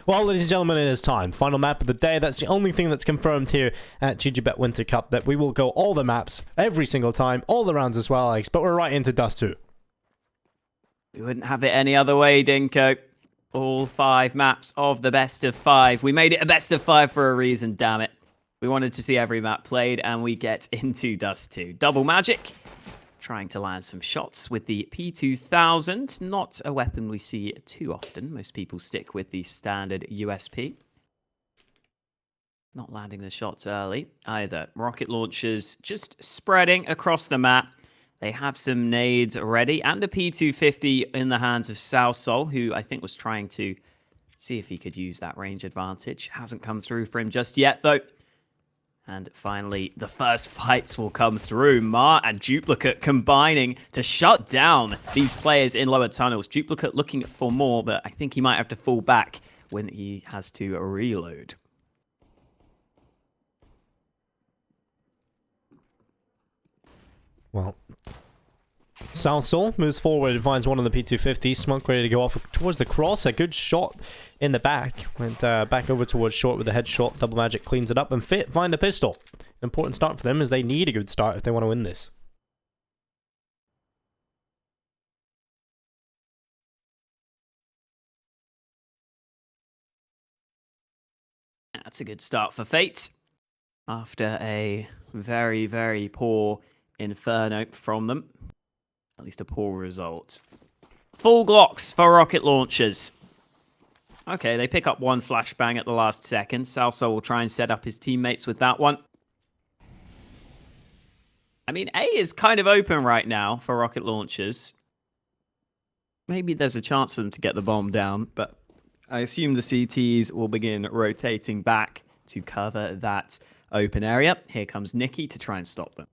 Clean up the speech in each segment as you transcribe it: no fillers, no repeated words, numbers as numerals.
Well, ladies and gentlemen, it is time. Final map of the day. That's the only thing that's confirmed here at GG.Bet Winter Cup, that we will go all the maps every single time, all the rounds as well, Alex. But we're right into Dust2. We wouldn't have it any other way, Dinko. All 5 maps of the best of 5. We made it a best of 5 for a reason, damn it. We wanted to see every map played, and we get into Dust2. Double Magic, trying to land some shots with the P2000. Not a weapon we see too often. Most people stick with the standard USP. Not landing the shots early either. Rocket launchers just spreading across the map. They have some nades ready and a P250 in the hands of Salsol, who I think was trying to see if he could use that range advantage. Hasn't come through for him just yet, though. And finally, the first fights will come through. Mar and Duplicate combining to shut down these players in lower tunnels. Duplicate looking for more, but I think he might have to fall back when he has to reload. Well, Salsol moves forward and finds one on the P250. Smoke ready to go off towards the cross. A good shot in the back. Went back over towards short with a headshot. Double Magic cleans it up, and Fit find a pistol. An important start for them, as they need a good start if they want to win this. That's a good start for Fate. After a very, very poor Inferno from them. At least a poor result. Full Glocks for Rocket Launchers. Okay, they pick up one flashbang at the last second. Salso will try and set up his teammates with that one. I mean, A is kind of open right now for Rocket Launchers. Maybe there's a chance for them to get the bomb down, but I assume the CTs will begin rotating back to cover that open area. Here comes Nikki to try and stop them.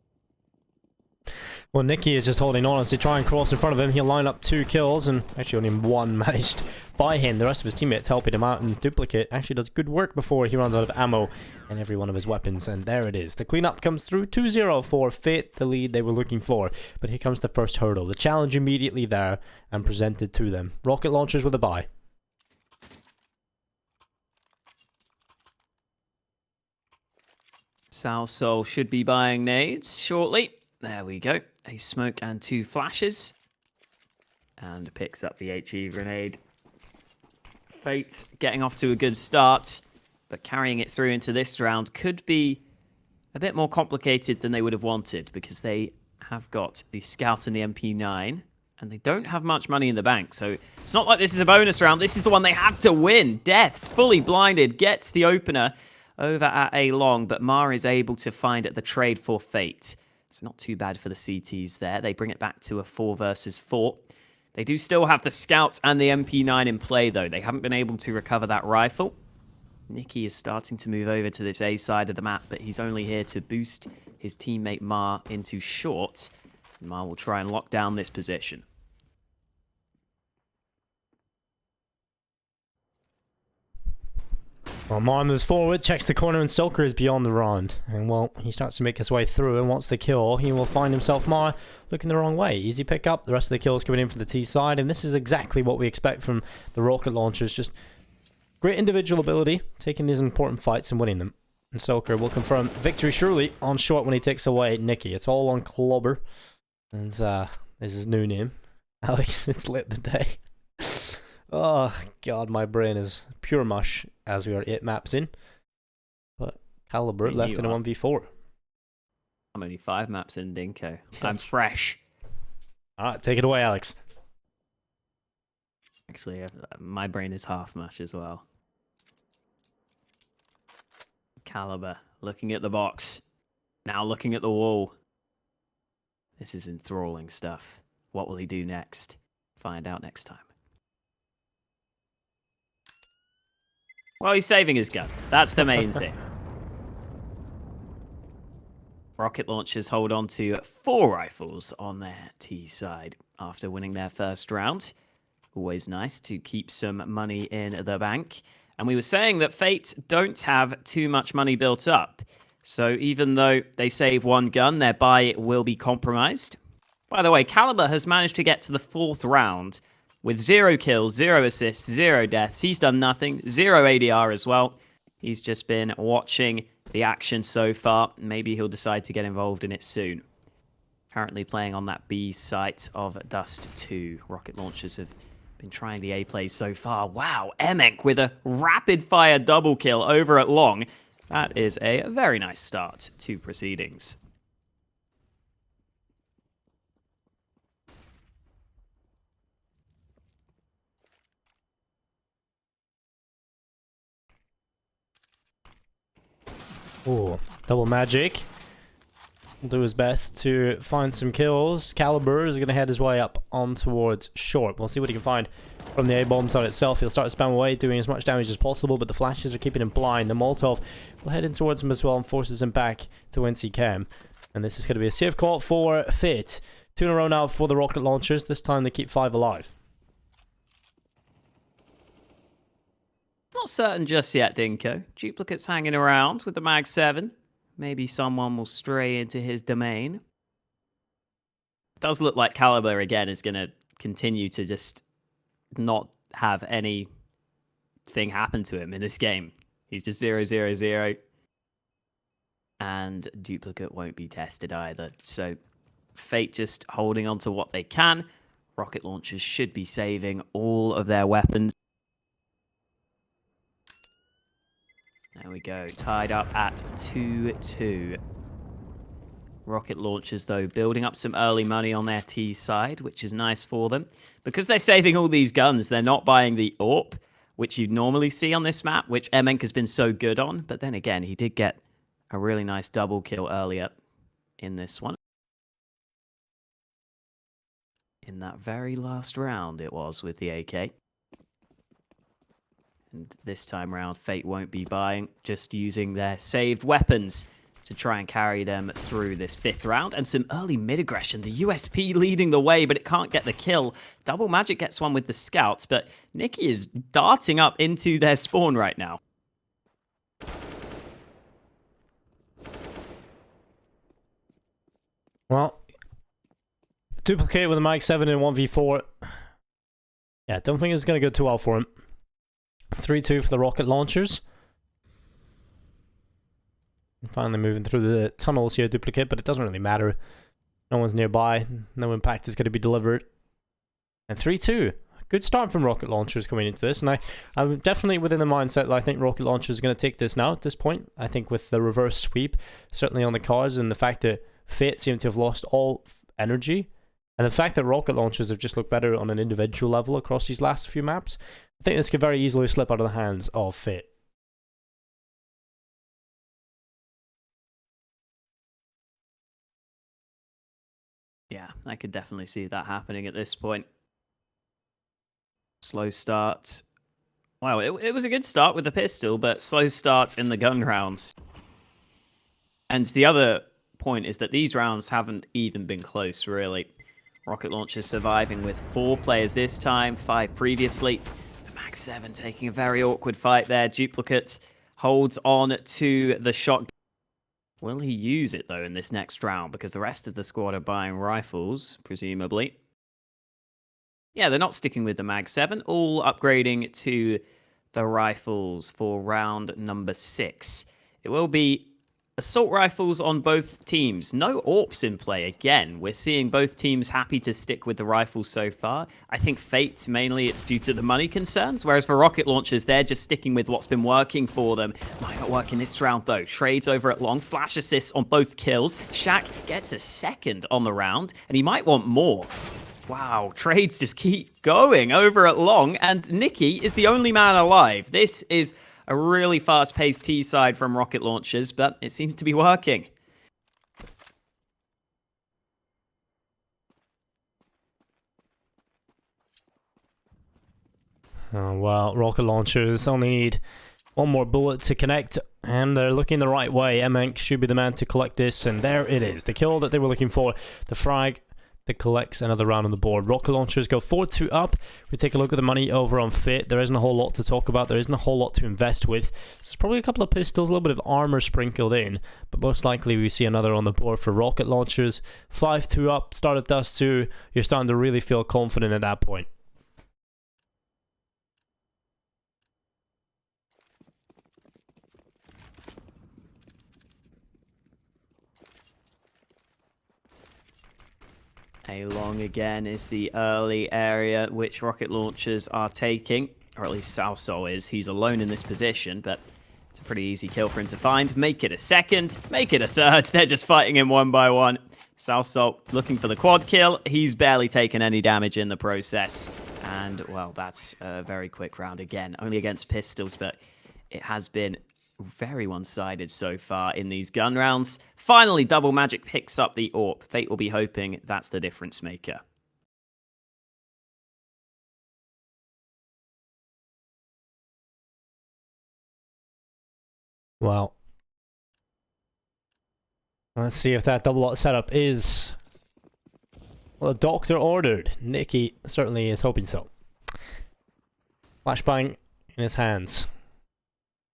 Well, Nicky is just holding on as they try and cross in front of him. He'll line up 2 kills, and actually only 1 managed by him. The rest of his teammates helping him out, and Duplicate actually does good work before he runs out of ammo and every one of his weapons. And there it is. The cleanup comes through 2-0 for Fate, the lead they were looking for. But here comes the first hurdle. The challenge immediately there and presented to them. Rocket Launchers with a bye. Salsol should be buying nades shortly. There we go. A smoke and 2 flashes. And picks up the HE grenade. Fate getting off to a good start, but carrying it through into this round could be a bit more complicated than they would have wanted, because they have got the Scout and the MP9, and they don't have much money in the bank. So it's not like this is a bonus round. This is the one they have to win. Death's fully blinded, gets the opener over at A long, but Mar is able to find the trade for Fate. It's not too bad for the CTs there. They bring it back to a 4 versus 4. They do still have the Scouts and the MP9 in play, though. They haven't been able to recover that rifle. Nicky is starting to move over to this A side of the map, but he's only here to boost his teammate Mar into short. And Mar will try and lock down this position. Well, Mar moves forward, checks the corner, and Sulker is beyond the round. And, well, he starts to make his way through, and wants the kill. He will find himself Mar looking the wrong way. Easy pick up. The rest of the kills coming in for the T side, and this is exactly what we expect from the Rocket Launchers. Just great individual ability, taking these important fights and winning them. And Sulker will confirm victory surely on short when he takes away Nicky. It's all on Clobber. And this is his new name. Alex, it's lit the day. Oh, God, my brain is pure mush as we are 8 maps in. But Caliber left in a 1v4. I'm only 5 maps in, Dinko. I'm fresh. Alright, take it away, Alex. Actually, my brain is half mush as well. Caliber, looking at the box. Now looking at the wall. This is enthralling stuff. What will he do next? Find out next time. Well, he's saving his gun. That's the main thing. Rocket Launchers hold on to 4 rifles on their T side after winning their first round. Always nice to keep some money in the bank. And we were saying that Fate don't have too much money built up. So even though they save 1 gun, their buy will be compromised. By the way, Caliber has managed to get to the 4th round with 0 kills, 0 assists, 0 deaths. He's done nothing, 0 ADR as well. He's just been watching the action so far. Maybe he'll decide to get involved in it soon. Currently playing on that B site of Dust2. Rocket Launchers have been trying the A plays so far. Wow, Emek with a rapid-fire double kill over at long. That is a very nice start to proceedings. Ooh, double magic. Will do his best to find some kills. Caliber is going to head his way up on towards short. We'll see what he can find from the A-bomb side itself. He'll start to spam away, doing as much damage as possible, but the flashes are keeping him blind. The Molotov will head in towards him as well and forces him back to whence he came. And this is going to be a safe call for Fit. 2 in a row now for the Rocket Launchers. This time they keep 5 alive. Not certain just yet, Dinko. Duplicate's hanging around with the Mag 7. Maybe someone will stray into his domain. Does look like Caliber again is going to continue to just not have anything happen to him in this game. He's just 0-0-0. And Duplicate won't be tested either. So Fate just holding on to what they can. Rocket Launchers should be saving all of their weapons. There we go, tied up at 2-2. Rocket Launchers, though, building up some early money on their T side, which is nice for them. Because they're saving all these guns, they're not buying the AWP, which you'd normally see on this map, which Emenk has been so good on. But then again, he did get a really nice double kill earlier in this one. In that very last round it was with the AK. And this time around, Fate won't be buying, just using their saved weapons to try and carry them through this 5th round. And some early mid-aggression. The USP leading the way, but it can't get the kill. Double Magic gets one with the scouts, but Nikki is darting up into their spawn right now. Well, Duplicate with a Mag 7 in 1v4. Yeah, don't think it's going to go too well for him. 3-2 for the Rocket Launchers. And finally moving through the tunnels here, Duplicate, but it doesn't really matter. No one's nearby. No impact is going to be delivered. And 3-2. Good start from Rocket Launchers coming into this. And I'm definitely within the mindset that I think Rocket Launchers is going to take this now at this point. I think with the reverse sweep, certainly on the cards, and the fact that Fate seem to have lost all energy, and the fact that Rocket Launchers have just looked better on an individual level across these last few maps, I think this could very easily slip out of the hands of Fate. Yeah, I could definitely see that happening at this point. Slow start. Wow, it was a good start with the pistol, but slow starts in the gun rounds. And the other point is that these rounds haven't even been close, really. Rocket Launcher surviving with 4 players this time, 5 previously. The Mag 7 taking a very awkward fight there. Duplicate holds on to the shotgun. Will he use it, though, in this next round? Because the rest of the squad are buying rifles, presumably. Yeah, they're not sticking with the Mag 7, all upgrading to the rifles for round number 6. It will be assault rifles on both teams. No AWPs in play again. We're seeing both teams happy to stick with the rifles so far. I think Fate, mainly it's due to the money concerns, whereas for Rocket Launchers, they're just sticking with what's been working for them. Might not work in this round, though. Trades over at long, flash assists on both kills. Shaq gets a 2nd on the round, and he might want more. Wow, trades just keep going over at long, and Nikki is the only man alive. This is a really fast-paced T-side from Rocket Launchers, but it seems to be working. Oh, well, Rocket Launchers only need one more bullet to connect, and they're looking the right way. Emenk should be the man to collect this, and there it is. The kill that they were looking for. The frag that collects another round on the board. Rocket Launchers go 4-2 up. We take a look at the money over on Fit. There isn't a whole lot to talk about. There isn't a whole lot to invest with. So there's probably a couple of pistols, a little bit of armor sprinkled in, but most likely we see another on the board for Rocket Launchers. 5-2 up, start at Dust2. You're starting to really feel confident at that point. A long again is the early area which rocket launchers are taking, or at least Salso is. He's alone in this position, but it's a pretty easy kill for him to find. Make it a second, make it a third. They're just fighting him one by one. Salso looking for the quad kill. He's barely taken any damage in the process. And, well, that's a very quick round again. Only against pistols, but it has been very one-sided so far in these gun rounds. Finally, Double Magic picks up the AWP. Fate will be hoping that's the difference maker. Well, let's see if that double lot setup is well, the doctor ordered. Nicky certainly is hoping so. Flashbang in his hands.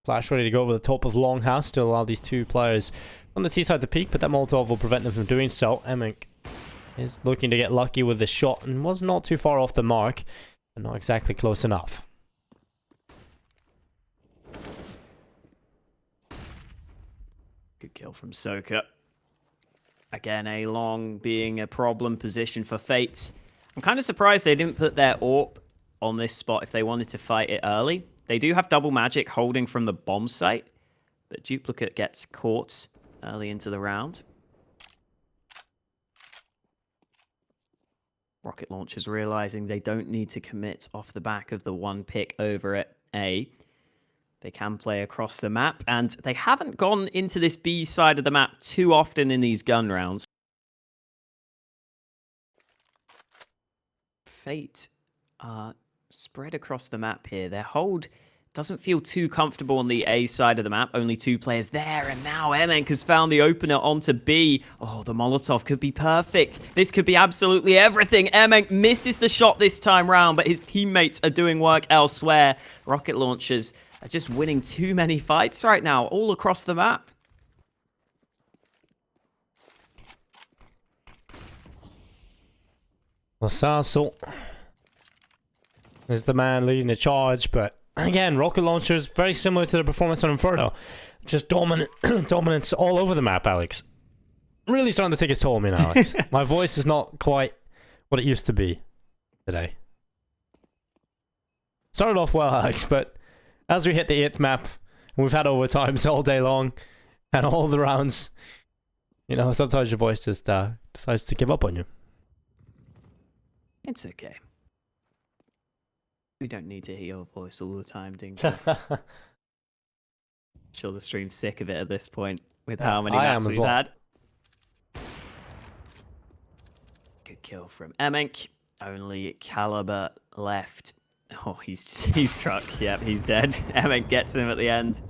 Flash ready to go over the top of Longhouse to allow these two players on the T side to peek, but that Molotov will prevent them from doing so. Emink is looking to get lucky with the shot and was not too far off the mark, but not exactly close enough. Good kill from Soka. Again, a long being a problem position for Fate. I'm kind of surprised they didn't put their AWP on this spot if they wanted to fight it early. They do have double magic holding from the bomb site, but Duplicate gets caught early into the round. Rocket Launchers realizing they don't need to commit off the back of the one pick over at A. They can play across the map, and they haven't gone into this B side of the map too often in these gun rounds. Fate are spread across the map here. Their hold doesn't feel too comfortable on the A side of the map. Only two players there, and now Emenk has found the opener onto B. Oh, the Molotov could be perfect. This could be absolutely everything. Emenk misses the shot this time round, but his teammates are doing work elsewhere. Rocket Launchers are just winning too many fights right now, all across the map. Well, Sarsel is the man leading the charge, but again, Rocket Launchers very similar to the performance on Inferno. Just dominance all over the map, Alex. Really starting to take its toll on me now, Alex. My voice is not quite what it used to be today. Started off well, Alex, but as we hit the 8th map, we've had overtimes all day long, and all the rounds, you know, sometimes your voice just decides to give up on you. It's okay. We don't need to hear your voice all the time, Dinky. Sure, the stream's sick of it at this point, with how many maps we've had. Good kill from Emenk. Only Caliber left. Oh, he's truck. Yep, he's dead. Emenk gets him at the end.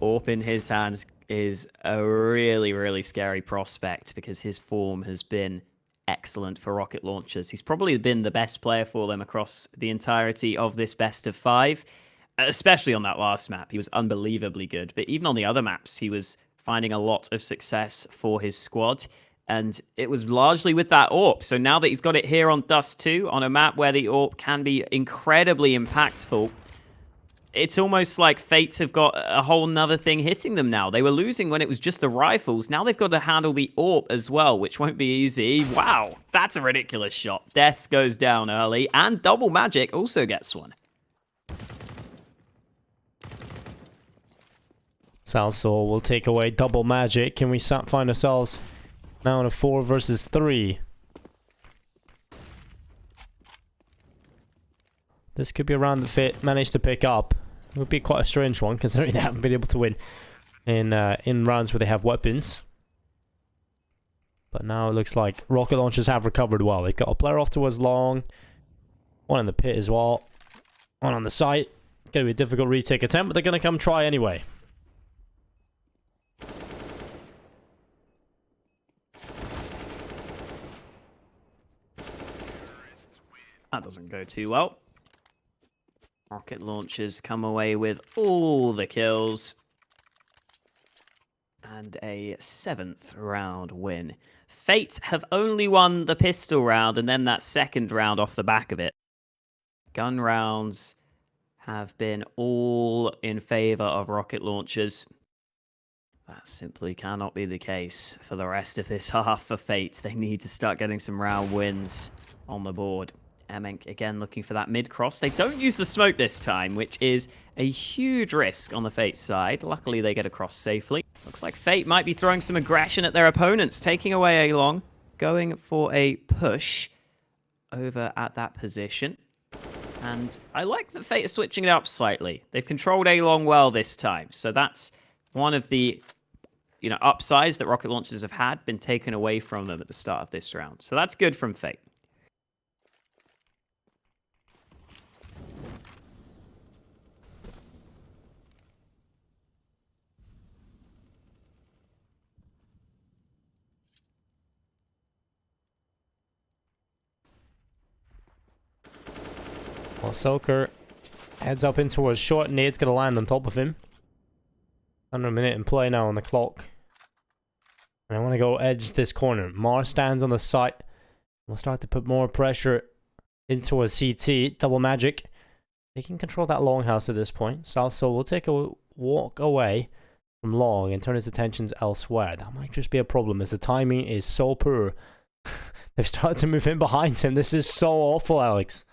AWP in his hands is a really, really scary prospect because his form has been excellent for Rocket Launchers. He's probably been the best player for them across the entirety of this best of 5, especially on that last map. He was unbelievably good, but even on the other maps, he was finding a lot of success for his squad, and it was largely with that AWP. So now that he's got it here on Dust2, on a map where the AWP can be incredibly impactful, it's almost like Fates have got a whole nother thing hitting them now. They were losing when it was just the rifles. Now they've got to handle the AWP as well, which won't be easy. Wow, that's a ridiculous shot. Deaths goes down early, and Double Magic also gets one. Salso will take away Double Magic. Can we find ourselves now in a 4 versus 3? This could be a round that Fate managed to pick up. It would be quite a strange one, considering they haven't been able to win in rounds where they have weapons. But now it looks like Rocket Launchers have recovered well. They've got a player off towards long, one in the pit as well, one on the site. Going to be a difficult retake attempt, but they're going to come try anyway. That doesn't go too well. Rocket Launchers come away with all the kills. And a 7th round win. Fate have only won the pistol round and then that second round off the back of it. Gun rounds have been all in favor of Rocket Launchers. That simply cannot be the case for the rest of this half for Fate. They need to start getting some round wins on the board. Emenk again looking for that mid-cross. They don't use the smoke this time, which is a huge risk on the Fate side. Luckily, they get across safely. Looks like Fate might be throwing some aggression at their opponents, taking away A-Long, going for a push over at that position. And I like that Fate is switching it up slightly. They've controlled A-Long well this time, so that's one of the upsides that Rocketlaunchers have had been taken away from them at the start of this round. So that's good from Fate. Well, Soaker heads up in towards short. Nade's going to land on top of him. Under a minute in play now on the clock. And I want to go edge this corner. Mar stands on the site. We'll start to put more pressure into a CT. Double magic. They can control that longhouse at this point. South Soul will take a walk away from long and turn his attentions elsewhere. That might just be a problem as the timing is so poor. They've started to move in behind him. This is so awful, Alex.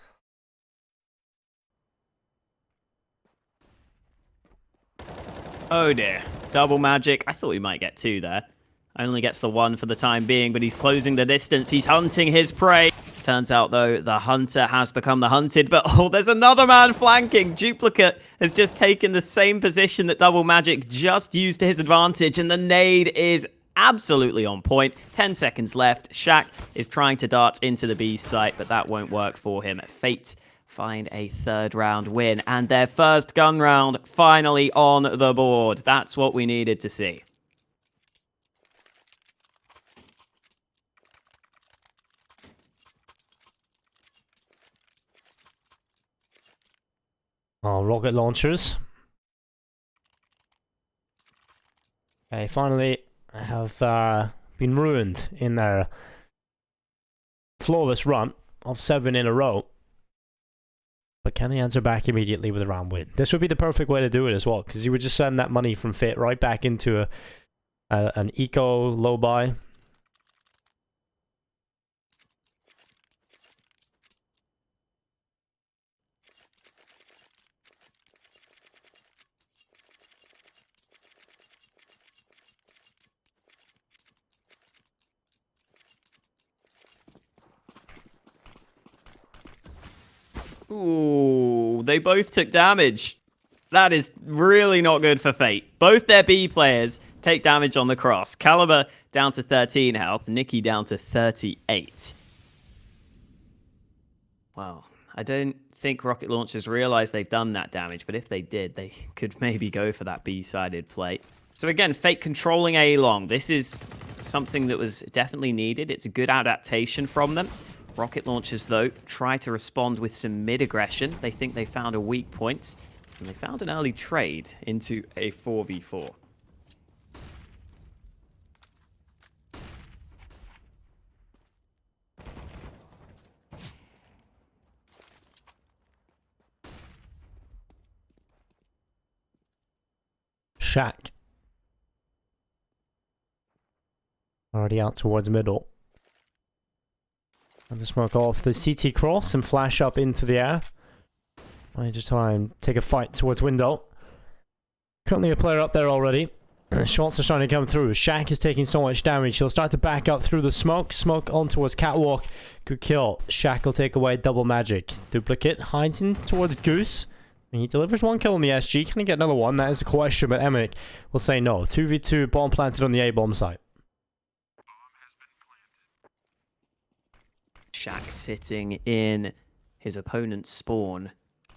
Oh dear. Double magic. I thought we might get 2 there. Only gets the 1 for the time being, but he's closing the distance. He's hunting his prey. Turns out, though, the hunter has become the hunted. But, oh, there's another man flanking. Duplicate has just taken the same position that Double Magic just used to his advantage. And the nade is absolutely on point. 10 seconds left. Shaq is trying to dart into the B site, but that won't work for him. Fate find a 3rd round win. And their first gun round finally on the board. That's what we needed to see. Oh, Rocketlaunchers. They finally have been ruined in their flawless run of 7 in a row. But can they answer back immediately with a round win? This would be the perfect way to do it as well, because you would just send that money from Fit right back into an eco low buy. Ooh, they both took damage. That is really not good for Fate. Both their B players take damage on the cross. Caliber down to 13 health, Nikki down to 38. Well, I don't think Rocketlaunchers realize they've done that damage, but if they did, they could maybe go for that B-sided play. So again, Fate controlling A-Long. This is something that was definitely needed. It's a good adaptation from them. Rocketlaunchers, though, try to respond with some mid-aggression. They think they found a weak point, and they found an early trade into a 4v4. Shaq. Already out towards middle. I'll just smoke off the CT cross and flash up into the air. I just try and take a fight towards window. Currently a player up there already. Shots are starting to come through. Shaq is taking so much damage. He'll start to back up through the smoke. Smoke on towards Catwalk. Good kill. Shaq will take away double magic. Duplicate hides in towards Goose. And he delivers 1 kill on the SG. Can he get another one? That is the question, but Emmerich will say no. 2v2 bomb planted on the A-bomb site. Shaq sitting in his opponent's spawn.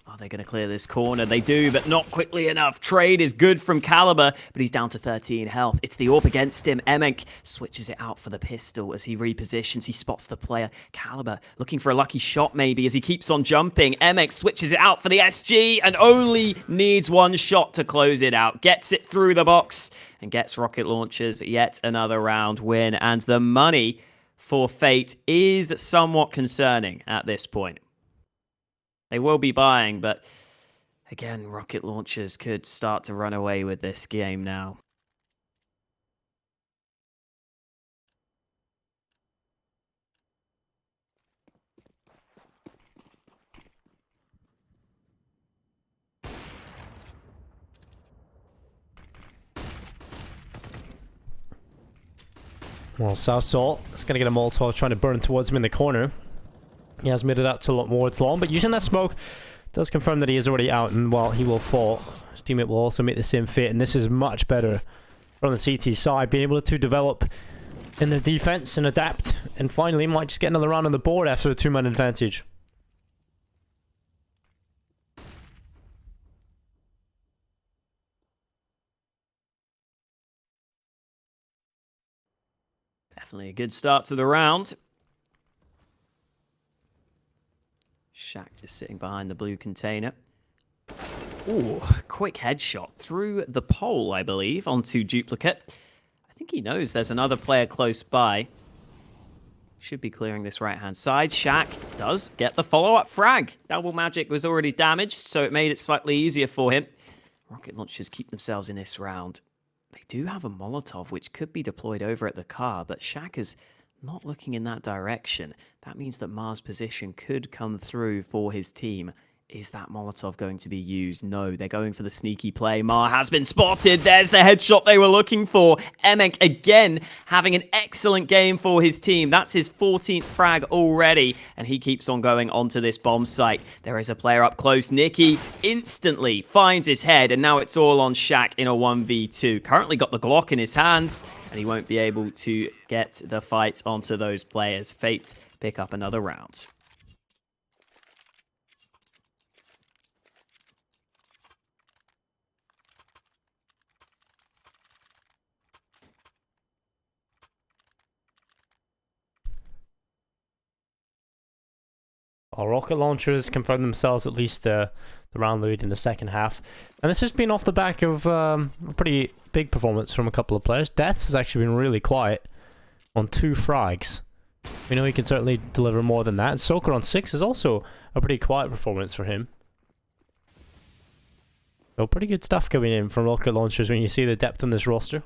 Are they going to clear this corner? They do, but not quickly enough. Trade is good from Caliber, but he's down to 13 health. It's the AWP against him. Emenk switches it out for the pistol as he repositions. He spots the player. Caliber looking for a lucky shot maybe as he keeps on jumping. Emenk switches it out for the SG and only needs 1 shot to close it out. Gets it through the box and gets Rocketlaunchers yet another round win. And the money for Fate is somewhat concerning at this point. They will be buying, but again, Rocketlaunchers could start to run away with this game now. Well, South Salt is going to get a Molotov trying to burn towards him in the corner. He has made it out to a lot more. It's long, but using that smoke does confirm that he is already out, and well, he will fall. His teammate will also make the same fate, and this is much better from the CT side, being able to develop in their defense and adapt, and finally might just get another round on the board after a 2-man advantage. Definitely a good start to the round. Shaq just sitting behind the blue container. Ooh, quick headshot through the pole, I believe, onto Duplicate. I think he knows there's another player close by. Should be clearing this right-hand side. Shaq does get the follow-up frag. Double Magic was already damaged, so it made it slightly easier for him. Rocket Launchers keep themselves in this round. They do have a Molotov, which could be deployed over at the car, but Shaq is not looking in that direction. That means that Mars' position could come through for his team. Is that Molotov going to be used? No, they're going for the sneaky play. Mar has been spotted. There's the headshot they were looking for. Emek again having an excellent game for his team. That's his 14th frag already, and he keeps on going onto this bomb site. There is a player up close. Nicky instantly finds his head, and now it's all on Shaq in a 1v2. Currently got the Glock in his hands, and he won't be able to get the fight onto those players. Fate pick up another round. Our rocket launchers confirmed themselves at least the round lead in the second half. And this has been off the back of a pretty big performance from a couple of players. Deaths has actually been really quiet on 2 frags. We know he can certainly deliver more than that. And Soaker on 6 is also a pretty quiet performance for him. So pretty good stuff coming in from rocket launchers when you see the depth on this roster.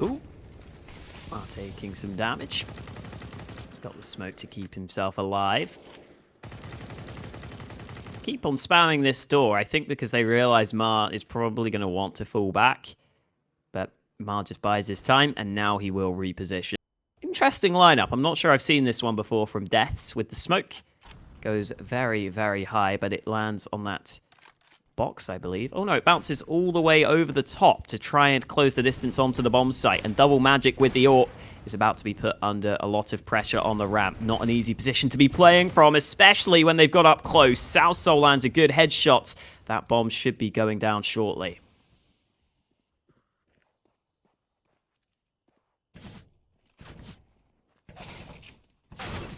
Ooh. While taking some damage. He's got the smoke to keep himself alive. Keep on spamming this door, I think because they realize Mar is probably going to want to fall back. But Mar just buys his time, and now he will reposition. Interesting lineup. I'm not sure I've seen this one before from Deaths with the smoke. Goes very, very high, but it lands on that box, I believe. Oh no, it bounces all the way over the top to try and close the distance onto the bomb site. And Double Magic with the AWP is about to be put under a lot of pressure on the ramp. Not an easy position to be playing from, especially when they've got up close. South Soul lands a good headshot. That bomb should be going down shortly.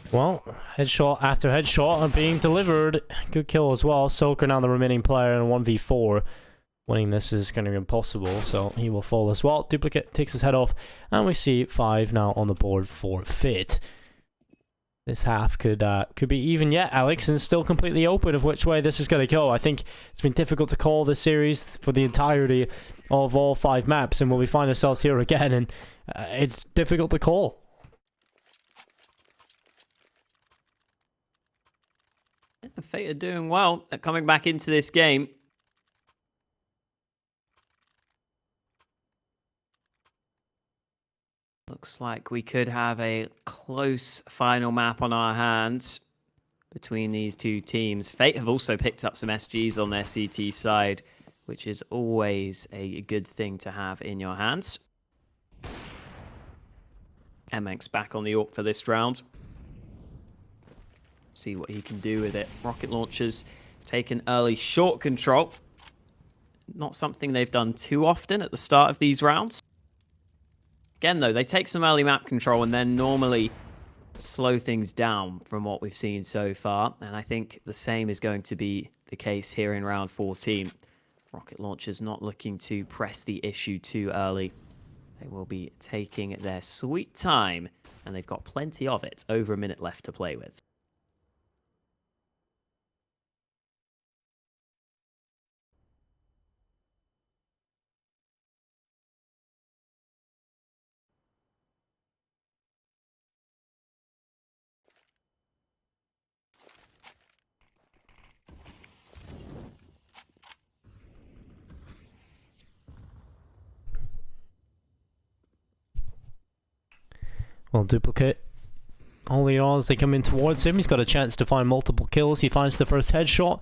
Well, headshot after headshot are being delivered. Good kill as well. Soaker now the remaining player in 1v4. Winning this is going to be impossible, so he will fall as well. Duplicate takes his head off, and we see 5 now on the board for Fit. This half could be even yet, Alex, and still completely open of which way this is going to go. I think it's been difficult to call this series for the entirety of all 5 maps, and when we find ourselves here again, and it's difficult to call. Fate are doing well. They're coming back into this game. Looks like we could have a close final map on our hands between these two teams. Fate have also picked up some SGs on their CT side, which is always a good thing to have in your hands. Emek's back on the AWP for this round. See what he can do with it. Rocket Launchers take an early short control. Not something they've done too often at the start of these rounds. Again, though, they take some early map control and then normally slow things down from what we've seen so far. And I think the same is going to be the case here in round 14. Rocket Launchers not looking to press the issue too early. They will be taking their sweet time and they've got plenty of it. Over a minute left to play with. Well, duplicate. Only on as they come in towards him, he's got a chance to find multiple kills. He finds the first headshot,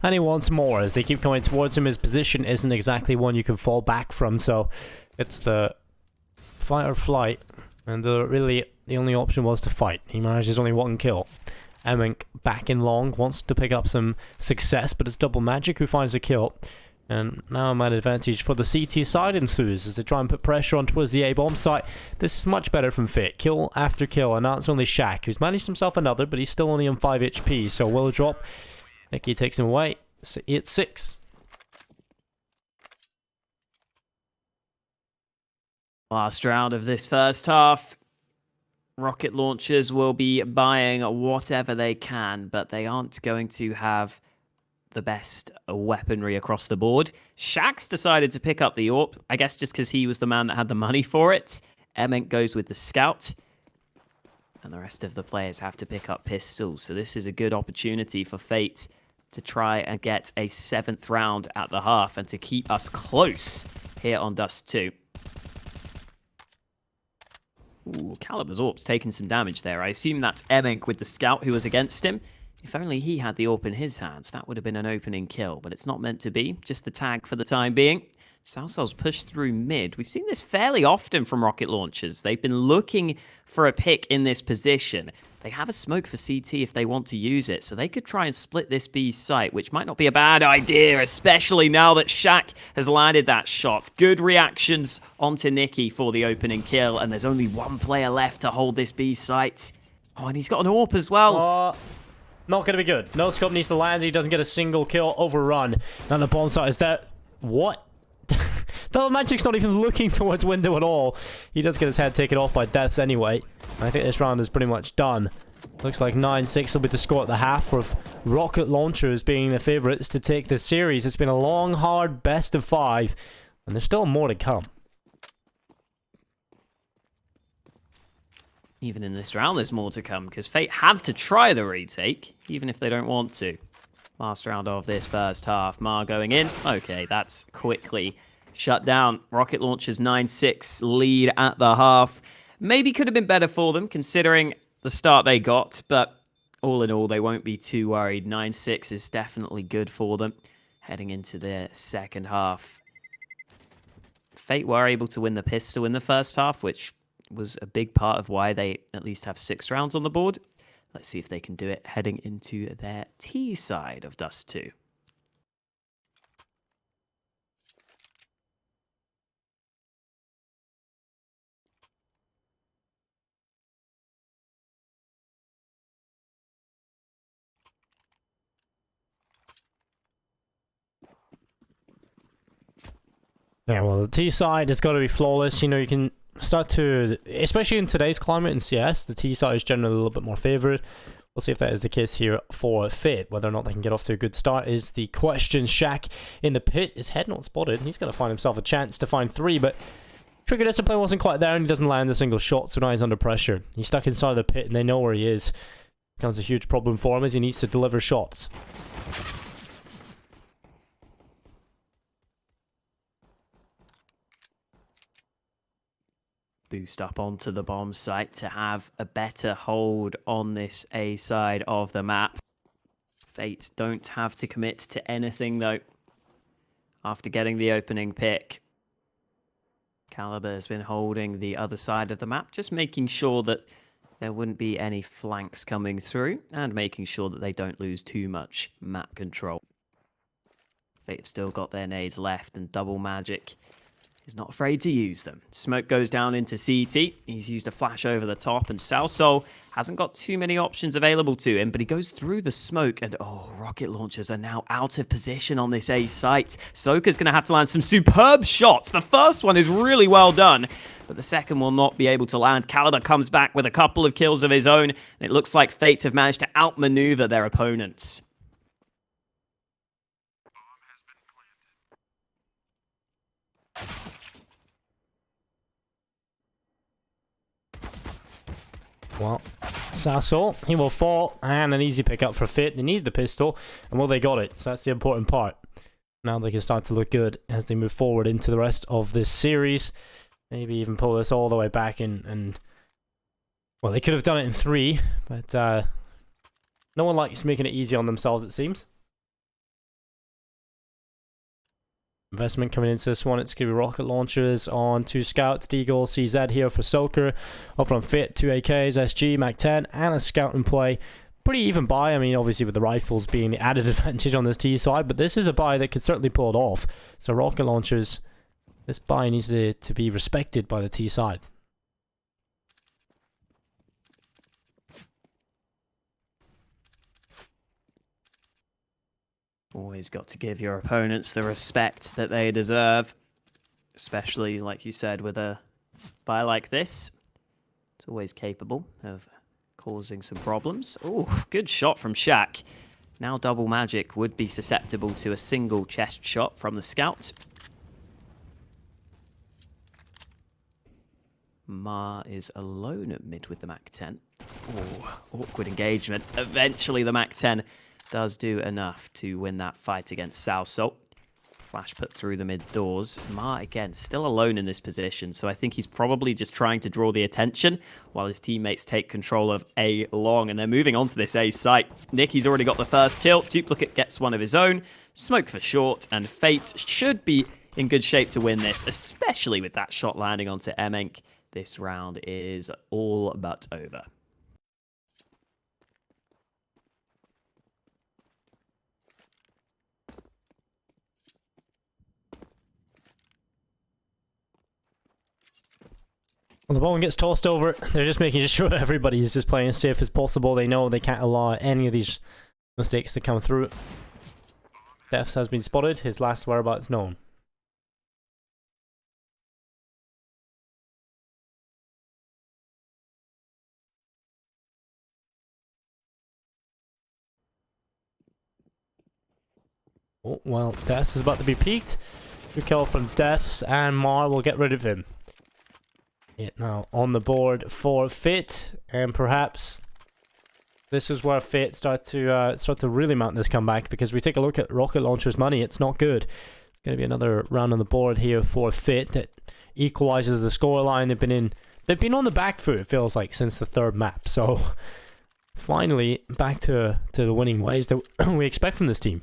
and he wants more. As they keep coming towards him, his position isn't exactly one you can fall back from, so it's the fight or flight, and really the only option was to fight. He manages only one kill. Emink back in long, wants to pick up some success, but it's Double Magic who finds a kill. And now a man advantage for the CT side ensues as they try and put pressure on towards the A-bomb site. This is much better from Fate. Kill after kill, and now it's only Shaq who's managed himself another, but he's still only on 5 HP, so will drop. Nicky takes him away. It's 6. Last round of this first half. Rocket Launchers will be buying whatever they can, but they aren't going to have the best weaponry across the board. Shax decided to pick up the AWP, I guess just because he was the man that had the money for it. Emink goes with the Scout, and the rest of the players have to pick up pistols. So this is a good opportunity for Fate to try and get a 7th round at the half and to keep us close here on Dust2. Ooh, Caliber's AWP's taking some damage there. I assume that's Emink with the Scout who was against him. If only he had the AWP in his hands, that would have been an opening kill, but it's not meant to be. Just the tag for the time being. Salsol's pushed through mid. We've seen this fairly often from Rocket Launchers. They've been looking for a pick in this position. They have a smoke for CT if they want to use it, so they could try and split this B site, which might not be a bad idea, especially now that Shaq has landed that shot. Good reactions onto Nicky for the opening kill, and there's only one player left to hold this B site. Oh, and he's got an AWP as well. Not going to be good. No scope needs to land. He doesn't get a single kill. Overrun. Now the bomb site is there. What? Double Magic's not even looking towards window at all. He does get his head taken off by deaths anyway. I think this round is pretty much done. Looks like 9-6 will be the score at the half, with Rocket Launchers being the favourites to take this series. It's been a long, hard best of 5, and there's still more to come. Even in this round, there's more to come, because Fate have to try the retake, even if they don't want to. Last round of this first half. Mar going in. Okay, that's quickly shut down. Rocket Launchers 9-6 lead at the half. Maybe could have been better for them, considering the start they got, but all in all, they won't be too worried. 9-6 is definitely good for them heading into the second half. Fate were able to win the pistol in the first half, which was a big part of why they at least have 6 rounds on the board. Let's see if they can do it heading into their T side of Dust2. Yeah, well, the T side has got to be flawless. You know, you can start to, especially in today's climate in CS, the T side is generally a little bit more favoured. We'll see if that is the case here for Fate. Whether or not they can get off to a good start is the question. Shaq in the pit, his head not spotted. He's going to find himself a chance to find 3, but trigger discipline wasn't quite there, and he doesn't land a single shot, so now he's under pressure. He's stuck inside the pit, and they know where he is. Becomes a huge problem for him as he needs to deliver shots. Boost up onto the bomb site to have a better hold on this A side of the map. Fate don't have to commit to anything though. After getting the opening pick, Caliber has been holding the other side of the map, just making sure that there wouldn't be any flanks coming through and making sure that they don't lose too much map control. Fate have still got their nades left, and Double Magic is not afraid to use them. Smoke goes down into CT. He's used a flash over the top, and Salsol hasn't got too many options available to him, but he goes through the smoke, and oh, Rocket Launchers are now out of position on this A site. Soka's going to have to land some superb shots. The first one is really well done, but the second will not be able to land. Caliber comes back with a couple of kills of his own, and it looks like Fate have managed to outmaneuver their opponents. Well, Sassel, he will fall, and an easy pickup for Fit. They need the pistol, and well, they got it, so that's the important part. Now they can start to look good as they move forward into the rest of this series. Maybe even pull this all the way back and well, they could have done it in 3, but no one likes making it easy on themselves, it seems. Investment coming into this one. It's going to be rocket launchers on 2 scouts. Deagle, CZ here for Soaker. Up on Fit, 2 AKs, SG, Mac 10, and a scout in play. Pretty even buy. I mean, obviously with the rifles being the added advantage on this T side, but this is a buy that could certainly pull it off. So rocket launchers, this buy needs to be respected by the T side. Always got to give your opponents the respect that they deserve. Especially, like you said, with a buy like this. It's always capable of causing some problems. Oh, good shot from Shaq. Now double magic would be susceptible to a single chest shot from the scout. Ma is alone at mid with the Mac 10. Oh, awkward engagement. Eventually the Mac 10 does do enough to win that fight against Southsalt. Flash put through the mid doors. Ma, again, still alone in this position, so I think he's probably just trying to draw the attention while his teammates take control of A long, and they're moving on to this A site. Nicky's already got the first kill. Duplicate gets one of his own. Smoke for short, and Fate should be in good shape to win this, especially with that shot landing onto Emenk. This round is all but over. Well, the ball gets tossed over. They're just making sure everybody is just playing as safe as possible. They know they can't allow any of these mistakes to come through. Defs has been spotted. His last whereabouts known. Oh, well, Defs is about to be peaked. Good kill from Defs, and Mar will get rid of him. It now on the board for Fit, and perhaps this is where Fit start to really mount this comeback, because we take a look at Rocket Launcher's money. It's not good. It's going to be another round on the board here for Fit that equalizes the scoreline. They've been on the back foot, it feels like, since the 3rd map. So finally back to the winning ways that we expect from this team.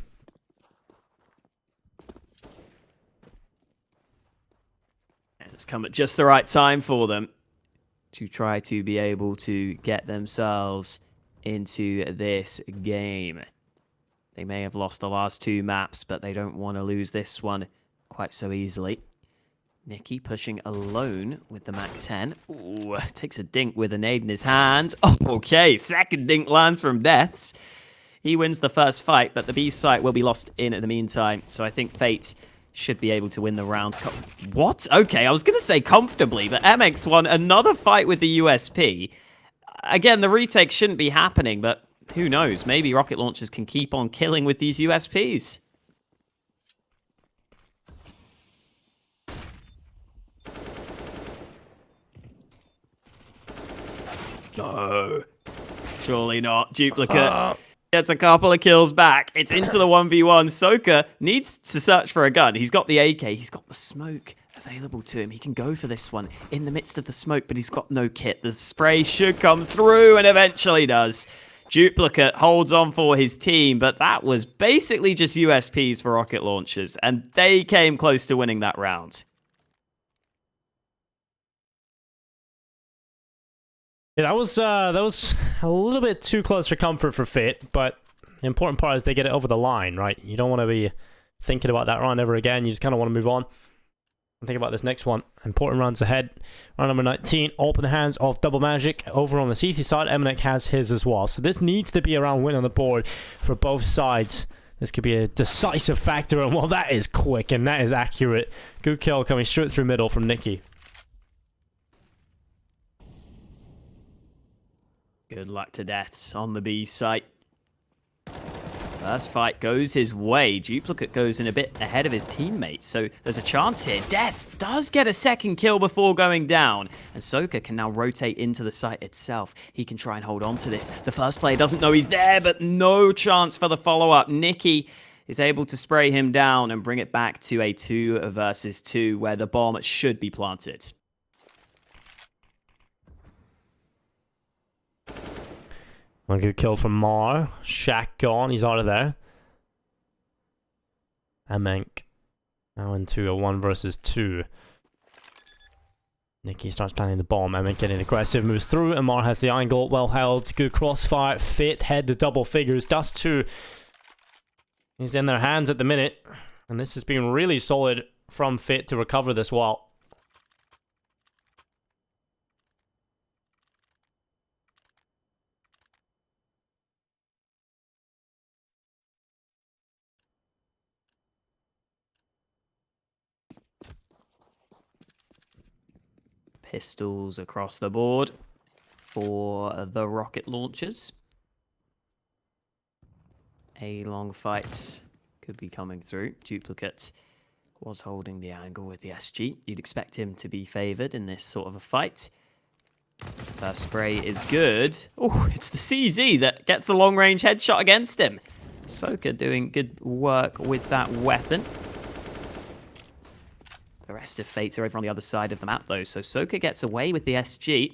It's come at just the right time for them to try to be able to get themselves into this game. They may have lost the last 2 maps, but they don't want to lose this one quite so easily. Nicky pushing alone with the Mac 10. Ooh, takes a dink with a nade in his hand. Oh, okay, second dink lands from Deaths. He wins the first fight, but the B site will be lost in the meantime. So I think Fate should be able to win the round. What? Okay, I was going to say comfortably, but MX won another fight with the USP. Again, the retake shouldn't be happening, but who knows? Maybe Rocket Launchers can keep on killing with these USPs. No. Surely not. Duplicate. Gets a couple of kills back. It's into the 1v1. Soka needs to search for a gun. He's got the AK. He's got the smoke available to him. He can go for this one in the midst of the smoke, but he's got no kit. The spray should come through, and eventually does. Duplicate holds on for his team, but that was basically just USPs for Rocket Launchers, and they came close to winning that round. Yeah, that was a little bit too close for comfort for Fit, but the important part is they get it over the line, right? You don't want to be thinking about that round ever again. You just kind of want to move on and think about this next one. Important rounds ahead. Round number 19, open the hands of Double Magic. Over on the CT side, Emenek has his as well. So this needs to be a round win on the board for both sides. This could be a decisive factor, and well, that is quick and that is accurate. Good kill coming straight through middle from Nicky. Good luck to Deaths on the B site. First fight goes his way. Duplicate goes in a bit ahead of his teammates, so there's a chance here. Deaths does get a second kill before going down, and Soka can now rotate into the site itself. He can try and hold on to this. The first player doesn't know he's there, but no chance for the follow-up. Nikki is able to spray him down and bring it back to a 2 versus 2, where the bomb should be planted. One good kill from Mar. Shaq gone. He's out of there. Emenk now into a 1 versus 2. Nikki starts planting the bomb. Emenk getting aggressive, moves through, and Mar has the angle. Well held. Good crossfire. Fit head the double figures. Dust2 is in their hands at the minute. And this has been really solid from Fit to recover this wall. Pistols across the board for the rocket launchers. A-long fights could be coming through. Duplicate was holding the angle with the SG. You'd expect him to be favored in this sort of a fight. First spray is good. Oh, it's the CZ that gets the long-range headshot against him. Soka doing good work with that weapon. The rest of Fates are over on the other side of the map, though, so Soka gets away with the SG,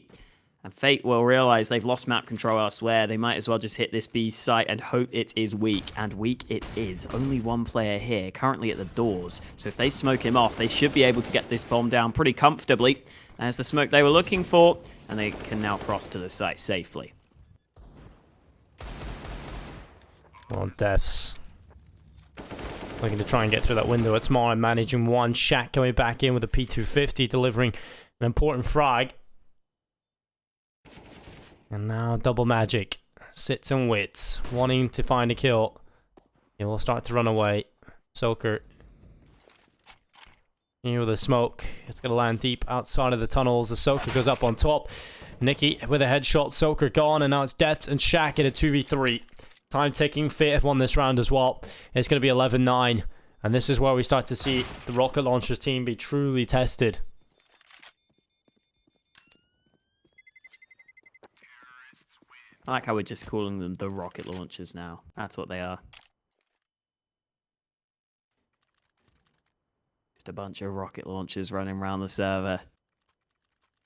and Fate will realize they've lost map control elsewhere. They might as well just hit this B site and hope it is weak, and weak it is. Only one player here, currently at the doors, so if they smoke him off, they should be able to get this bomb down pretty comfortably. There's the smoke they were looking for, and they can now cross to the site safely. Well, Deaths looking to try and get through that window. It's Mar managing one. Shaq coming back in with a P250, delivering an important frag. And now Double Magic sits and waits, wanting to find a kill. He will start to run away. Soker here with the smoke. It's going to land deep outside of the tunnels. The Soker goes up on top. Nikki with a headshot. Soker gone, and now it's Death and Shaq in a 2v3. Time ticking. Fate have won this round as well. It's going to be 11-9. And this is where we start to see the Rocket Launchers team be truly tested. I like how we're just calling them the Rocket Launchers now. That's what they are. Just a bunch of rocket launchers running around the server.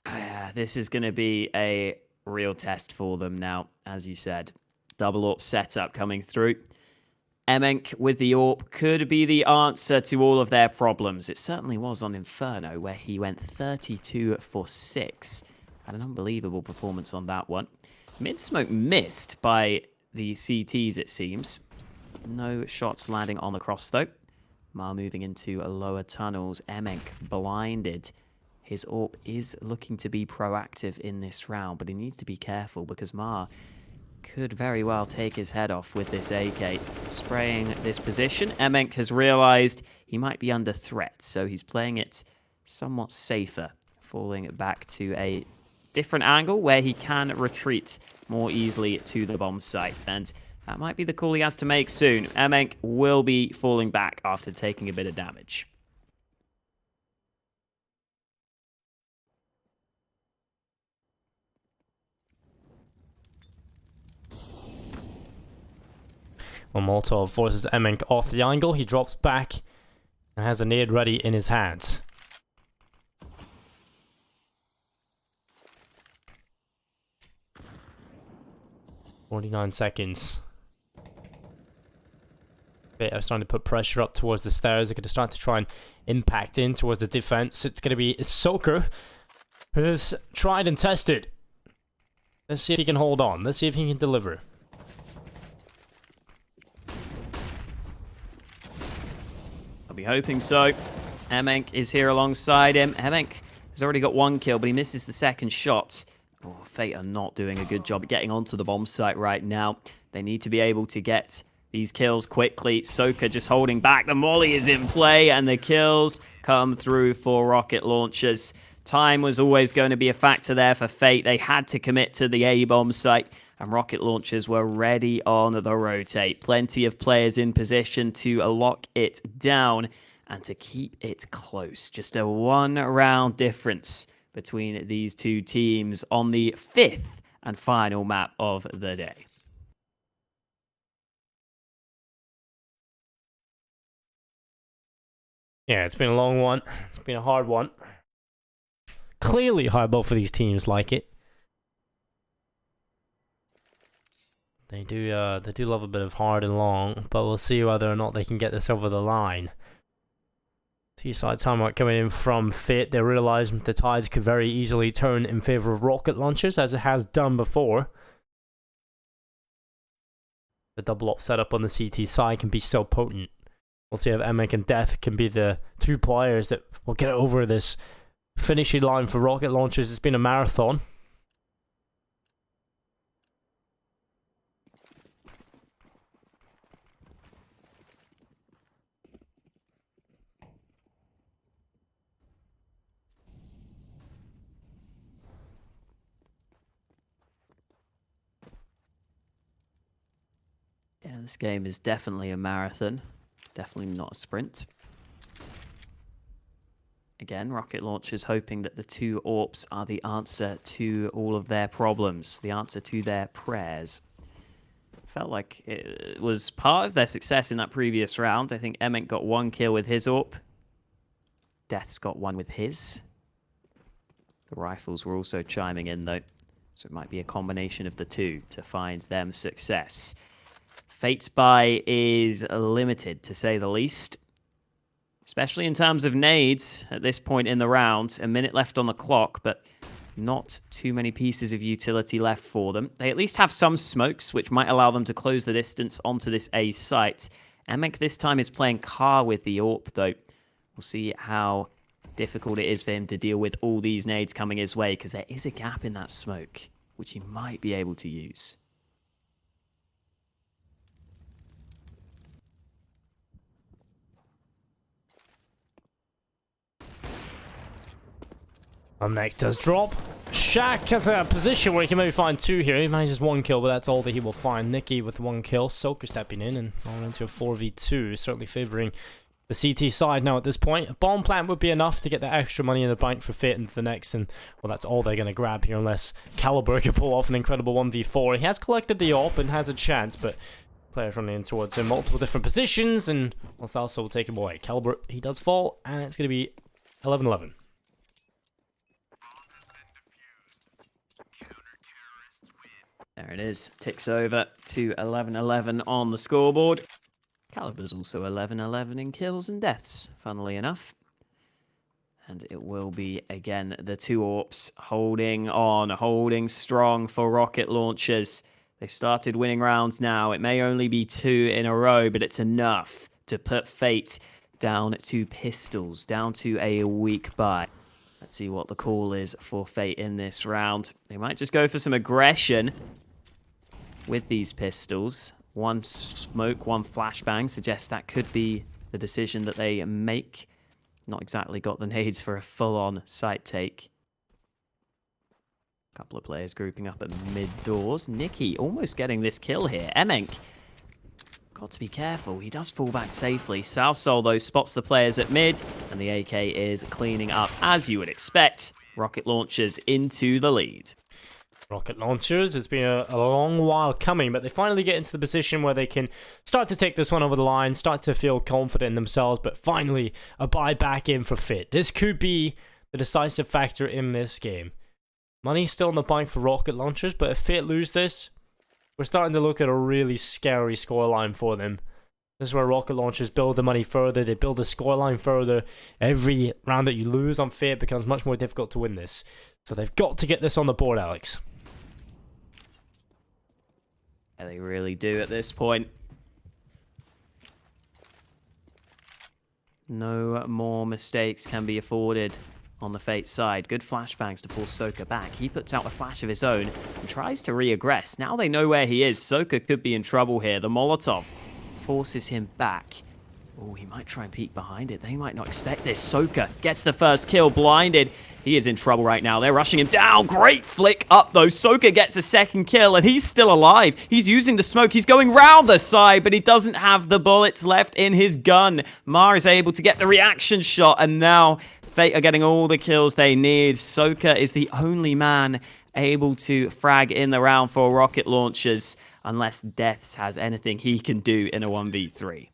Yeah, this is going to be a real test for them now, as you said. Double AWP setup coming through. Emenk with the AWP could be the answer to all of their problems. It certainly was on Inferno, where he went 32 for 6. Had an unbelievable performance on that one. Mid-smoke missed by the CTs, it seems. No shots landing on the cross, though. Mar moving into lower tunnels. Emenk blinded. His AWP is looking to be proactive in this round, but he needs to be careful because Mar could very well take his head off with this AK. Spraying this position. Emenk has realized he might be under threat, so he's playing it somewhat safer, falling back to a different angle where he can retreat more easily to the bomb site, and that might be the call he has to make soon. Emenk will be falling back after taking a bit of damage. Well, Molotov forces Emenk off the angle. He drops back and has a nade ready in his hands. "49 seconds. They are starting to put pressure up towards the stairs. They're going to start to try and impact in towards the defense. It's going to be Soker, who is tried and tested. Let's see if he can hold on. Let's see if he can deliver. I'll be hoping so. Emenk is here alongside him. Emenk has already got one kill, but he misses the second shot. Oh, Fate are not doing a good job getting onto the bomb site right now. They need to be able to get these kills quickly. Soka just holding back. The molly is in play, and the kills come through for rocket launchers. Time was always going to be a factor there for Fate. They had to commit to the A-bomb site. and rocket launchers were ready on the rotate. Plenty of players in position to lock it down and to keep it close. Just a one-round difference between these two teams on the 5th and final map of the day. Yeah, it's been a long one. It's been a hard one. Clearly how both of these teams like it. They do love a bit of hard and long, but we'll see whether or not they can get this over the line. T-side timeout coming in from Fit. They realise the tides could very easily turn in favour of rocket launchers, as it has done before. The double op setup on the CT side can be so potent. We'll see if Emek and Death can be the two players that will get over this finishing line for rocket launchers. It's been a marathon. Yeah, this game is definitely a marathon. Definitely not a sprint. Again, rocket launchers hoping that the two AWPs are the answer to all of their problems, the answer to their prayers. Felt like it was part of their success in that previous round. I think Emek got 1 kill with his AWP. Death's got 1 with his. The rifles were also chiming in though, so it might be a combination of the two to find them success. Fate's buy is limited, to say the least. Especially in terms of nades at this point in the round. A minute left on the clock, but not too many pieces of utility left for them. They at least have some smokes, which might allow them to close the distance onto this A site. Emek this time is playing Car with the AWP, though. We'll see how difficult it is for him to deal with all these nades coming his way, because there is a gap in that smoke, which he might be able to use. Emek does drop. Shaq has a position where he can maybe find 2 here. He manages 1 kill, but that's all that he will find. Nicky with 1 kill. Soaker stepping in and on into a 4v2, certainly favouring the CT side now at this point. A bomb plant would be enough to get the extra money in the bank for Fit into the next, and well, that's all they're going to grab here unless Caliber can pull off an incredible 1v4. He has collected the AWP and has a chance, but players running in towards him, multiple different positions, and well, Salsa will take him away. Caliber, he does fall, and it's going to be 11-11. There it is. Ticks over to 11-11 on the scoreboard. Caliber's also 11-11 in kills and deaths, funnily enough. And it will be, again, the two AWPs holding on, holding strong for rocket launchers. They've started winning rounds now. It may only be 2 in a row, but it's enough to put Fate down to pistols, down to a weak buy. Let's see what the call is for Fate in this round. They might just go for some aggression with these pistols. 1 smoke, 1 flashbang suggests that could be the decision that they make. Not exactly got the nades for a full-on site take. A couple of players grouping up at mid-doors. Nicky almost getting this kill here. Emek, got to be careful. He does fall back safely. South Soul, though, spots the players at mid, and the AK is cleaning up as you would expect. Rocket launchers into the lead. Rocket launchers, it's been a long while coming, but they finally get into the position where they can start to take this one over the line, start to feel confident in themselves, but finally a buy back in for Fit. This could be the decisive factor in this game. Money's still in the bank for rocket launchers, but if Fit lose this, we're starting to look at a really scary scoreline for them. This is where rocket launchers build the money further, they build the scoreline further. Every round that you lose on Fit becomes much more difficult to win this. So they've got to get this on the board, Alex. Yeah, they really do at this point. No more mistakes can be afforded on the Fate side. Good flashbangs to force Soaker back. He puts out a flash of his own and tries to re-aggress. Now they know where he is. Soaker could be in trouble here. The Molotov forces him back. Oh, he might try and peek behind it. They might not expect this. Soka gets the first kill, blinded. He is in trouble right now. They're rushing him down. Great flick up, though. Soka gets a second kill, and he's still alive. He's using the smoke. He's going round the side, but he doesn't have the bullets left in his gun. Mar is able to get the reaction shot, and now Fate are getting all the kills they need. Soka is the only man able to frag in the round for rocket launchers, unless Deaths has anything he can do in a 1v3.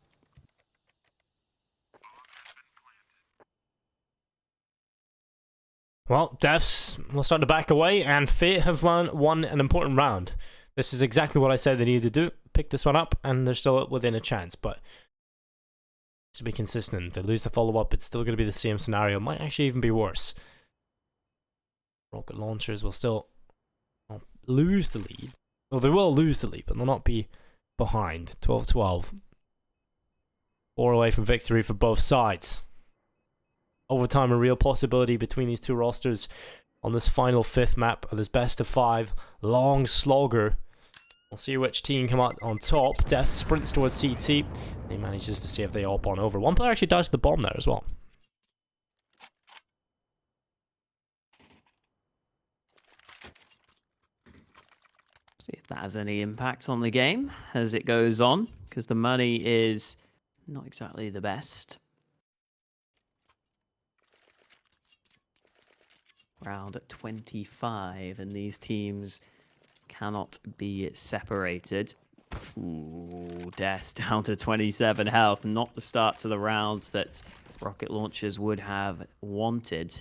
Well, Devs will start to back away, and Fate have won an important round. This is exactly what I said they needed to do. Pick this one up, and they're still within a chance, but to be consistent. If they lose the follow-up, it's still going to be the same scenario. It might actually even be worse. Rocket Launchers will still lose the lead. Well, they will lose the lead, but they'll not be behind. 12-12. 4 away from victory for both sides. Overtime a real possibility between these two rosters on this final 5th map of this best of 5 long slogger. We'll see which team come out on top. Death sprints towards CT. He manages to see if they AWP on over. One player actually dodged the bomb there as well. See if that has any impact on the game as it goes on, because the money is not exactly the best. Round at 25, and these teams cannot be separated. Ooh, Death down to 27 health. Not the start to the round that Rocket Launchers would have wanted.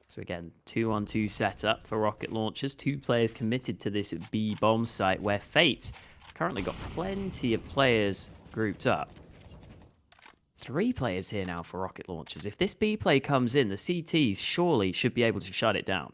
So again, 2-on-2 setup for Rocket Launchers. 2 players committed to this B bomb site, where Fate have currently got plenty of players grouped up. 3 players here now for Rocket Launchers. If this B play comes in, the CTs surely should be able to shut it down.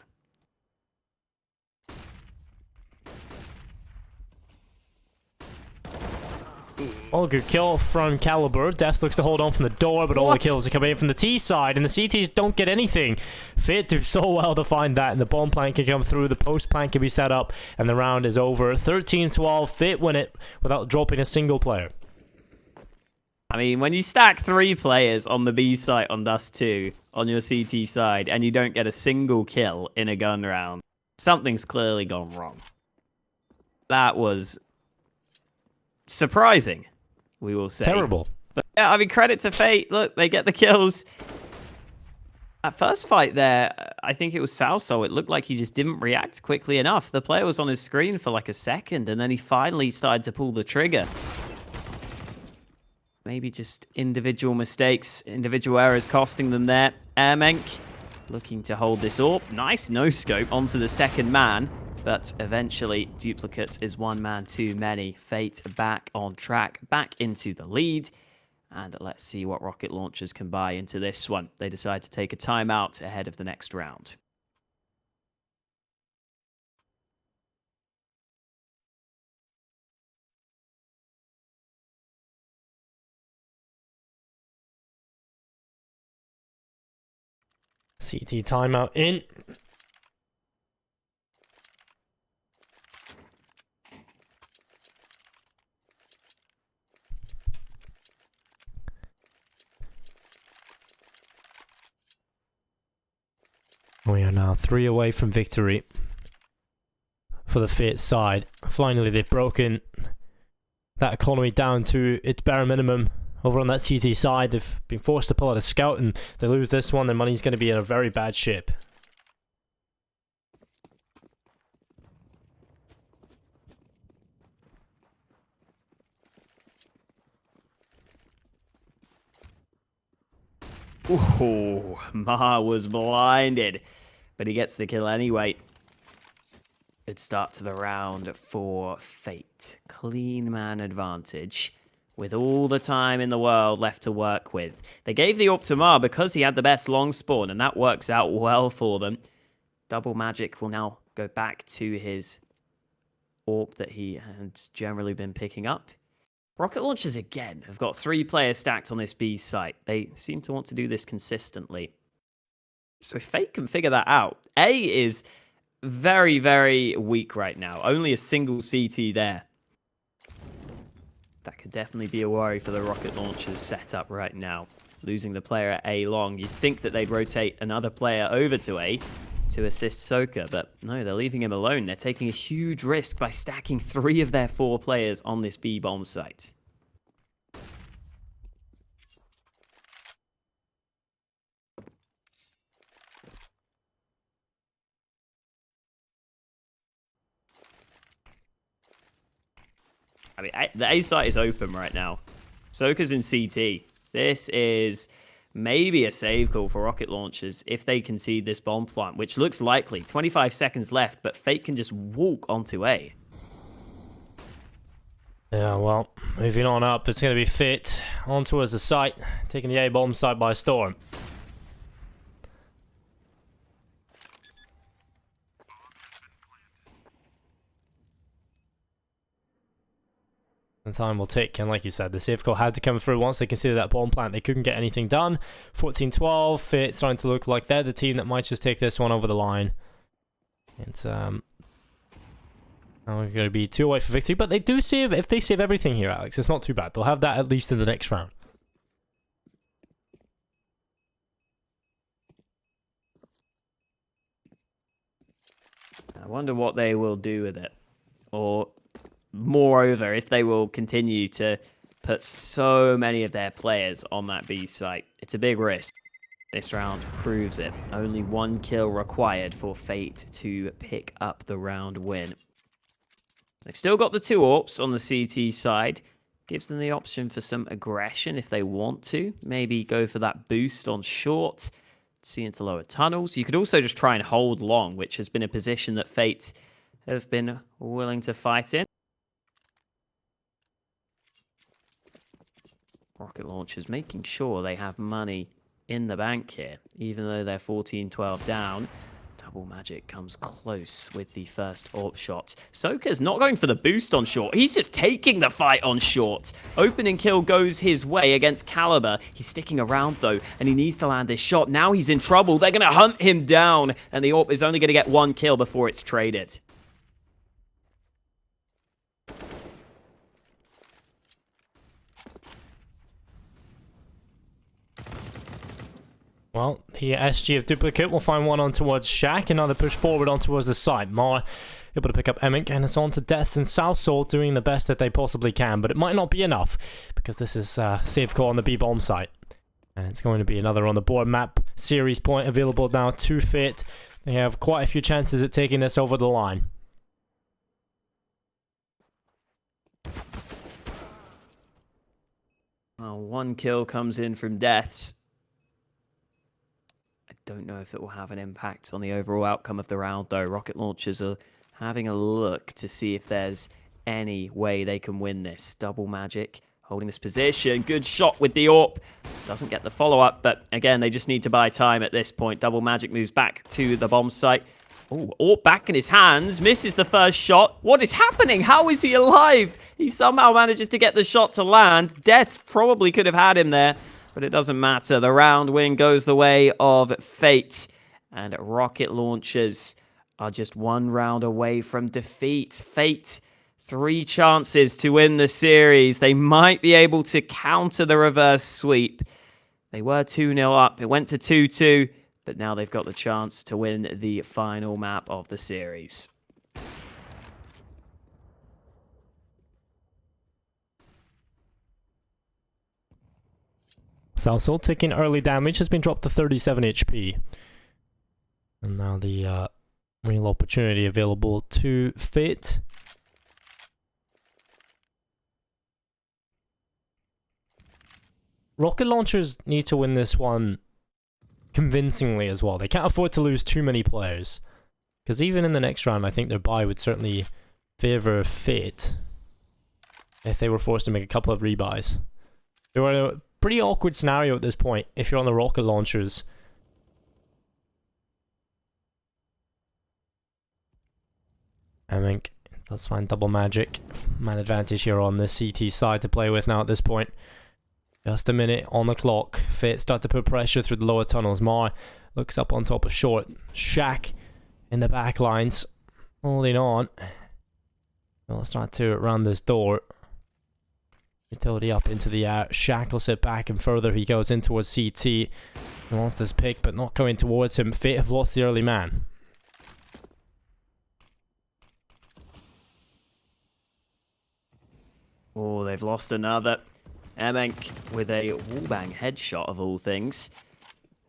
Oh, good kill from Caliber. Death looks to hold on from the door, but all the kills are coming in from the T side, and the CTs don't get anything. Fate do so well to find that, and the bomb plant can come through, the post plant can be set up, and the round is over. 13-12, Fate win it without dropping a single player. I mean, when you stack 3 players on the B site on Dust2 on your CT side, and you don't get a single kill in a gun round, something's clearly gone wrong. That was surprising, we will say. Terrible. But yeah, I mean, credit to Fate. Look, they get the kills. That first fight there, I think it was Salso. It looked like he just didn't react quickly enough. The player was on his screen for like a second, and then he finally started to pull the trigger. Maybe just individual mistakes, individual errors costing them there. Airmenk looking to hold this up. Nice no-scope onto the second man. But eventually, Duplicate is one man too many. Fate back on track, back into the lead. And let's see what Rocket Launchers can buy into this one. They decide to take a timeout ahead of the next round. CT timeout in. We are now 3 away from victory for the Fate side. Finally, they've broken that economy down to its bare minimum. Over on that CT side, they've been forced to pull out a scout, and they lose this one, their money's going to be in a very bad shape. Ooh, Ma was blinded, but he gets the kill anyway. Good start to the round for Fate. Clean man advantage, with all the time in the world left to work with. They gave the AWP to Ma because he had the best long spawn, and that works out well for them. Double Magic will now go back to his AWP that he had generally been picking up. Rocket Launchers, again, have got 3 players stacked on this B site. They seem to want to do this consistently. So if Fate can figure that out, A is very, very weak right now. Only a single CT there. That could definitely be a worry for the rocket launchers setup right now. Losing the player at A long, you'd think that they'd rotate another player over to A to assist Soka, but no, they're leaving him alone. They're taking a huge risk by stacking 3 of their 4 players on this B bomb site. I mean, the A site is open right now. Soka's in CT. This is maybe a save call for rocket launchers if they concede this bomb plant, which looks likely. 25 seconds left, but Fate can just walk onto A. Yeah, well, moving on up, it's going to be Fit on towards the site, taking the A bomb site by storm. The time will tick, and like you said, the safe call had to come through once they considered that bomb plant. They couldn't get anything done. 14-12, Fit starting to look like they're the team that might just take this one over the line. It's now going to be 2 away for victory, but they do save. If they save everything here, Alex, it's not too bad. They'll have that at least in the next round. I wonder what they will do with it, or moreover, if they will continue to put so many of their players on that B site. It's a big risk. This round proves it. Only 1 kill required for Fate to pick up the round win. They've still got the 2 AWPs on the CT side. Gives them the option for some aggression if they want to. Maybe go for that boost on short, see into lower tunnels. You could also just try and hold long, which has been a position that Fate have been willing to fight in. Rocket Launchers making sure they have money in the bank here, even though they're 14-12 down. Double Magic comes close with the first AWP shot. Soka's not going for the boost on short. He's just taking the fight on short. Opening kill goes his way against Caliber. He's sticking around though, and he needs to land this shot. Now he's in trouble. They're going to hunt him down, and the AWP is only going to get 1 kill before it's traded. Well, the SG of Duplicate will find one on towards Shaq. Another push forward on towards the side. Mar able to pick up Emic, and it's on to Deaths and South Soul doing the best that they possibly can. But it might not be enough, because this is safe call on the B-bomb site. And it's going to be another on the board map. Series point available now to Fit. They have quite a few chances at taking this over the line. Well, 1 kill comes in from Deaths. Don't know if it will have an impact on the overall outcome of the round, though. Rocket Launchers are having a look to see if there's any way they can win this. Double Magic holding this position. Good shot with the AWP. Doesn't get the follow-up, but again, they just need to buy time at this point. Double Magic moves back to the bomb site. Oh, AWP back in his hands. Misses the first shot. What is happening? How is he alive? He somehow manages to get the shot to land. Deaths probably could have had him there, but it doesn't matter. The round win goes the way of Fate, and Rocket Launchers are just 1 round away from defeat. Fate, 3 chances to win the series. They might be able to counter the reverse sweep. They were 2-0 up. It went to 2-2, but now they've got the chance to win the final map of the series. South Soul taking early damage, has been dropped to 37 HP. And now the real opportunity available to Fit. Rocket Launchers need to win this one convincingly as well. They can't afford to lose too many players, because even in the next round, I think their bye would certainly favor Fit if they were forced to make a couple of rebuys. They were a pretty awkward scenario at this point if you're on the Rocket Launchers. Emic does find Double Magic. Man advantage here on the CT side to play with now at this point. Just a minute on the clock. Fit start to put pressure through the lower tunnels. Mar looks up on top of short. Shaq in the back lines, holding on. We'll start to round this door. Utility up into the air. Shackles it back and further. He goes in towards CT. He wants this pick, but not coming towards him. Fate have lost the early man. Oh, they've lost another. Emenk with a wallbang headshot of all things.